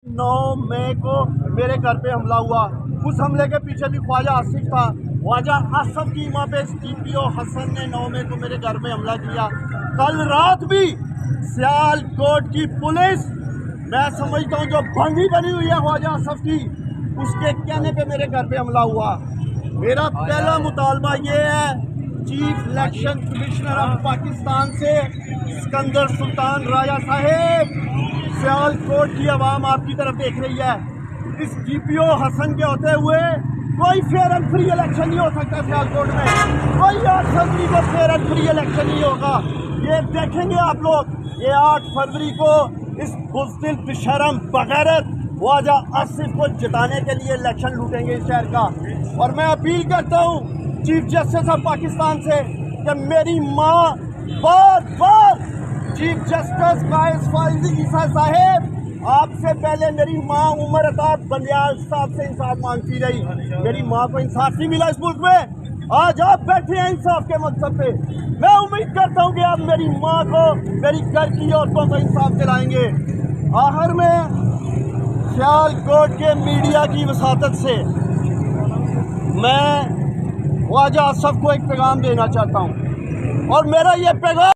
9 मई को मेरे घर पे हमला हुआ। उस हमले के पीछे भी ख्वाजा आसिफ था। ख्वाजा आसिफ की माँ पे DPO हसन ने 9 मई को मेरे घर पे हमला किया। कल रात भी सियालकोट की पुलिस, मैं समझता हूँ जो बंदी बनी हुई है ख्वाजा आसिफ की, उसके कहने पे मेरे घर पे हमला हुआ। मेरा पहला मुतालबा ये है, chief election commissioner of Pakistan से सिकंदर सुल्तान राजा साहेब, सियालकोट की आवाम आपकी तरफ देख रही है। इस DPO हसन के होते हुए कोई फेयर एंड फ्री इलेक्शन नहीं हो सकता सियालकोट में। कोई 8 फरवरी को फेयर एंड फ्री इलेक्शन नहीं होगा। ये देखेंगे आप लोग, ये 8 फरवरी को इस बुज़दिल बेशरम बगैरत ख्वाजा आसिफ को जिताने के लिए इलेक्शन लूटेंगे इस शहर का। और मैं अपील करता हूँ चीफ जस्टिस ऑफ पाकिस्तान से कि मेरी माँ बार बार चीफ जस्टिस कायस फाइज़ ईसा साहेब, आपसे पहले मेरी माँ उमर अताब बंदियाल साहब से इंसाफ मांगती रही। मेरी माँ को इंसाफ नहीं मिला इस मुल्क में। आज आप बैठे हैं इंसाफ के मकसद पे। मैं उम्मीद करता हूँ कि आप मेरी माँ को, मेरी घर की औरतों को इंसाफ दिलाएंगे। आखिर में सियालकोट के मीडिया की वसातत से मैं ख्वाजा आसिफ को एक पैगाम देना चाहता हूँ, और मेरा ये पैगाम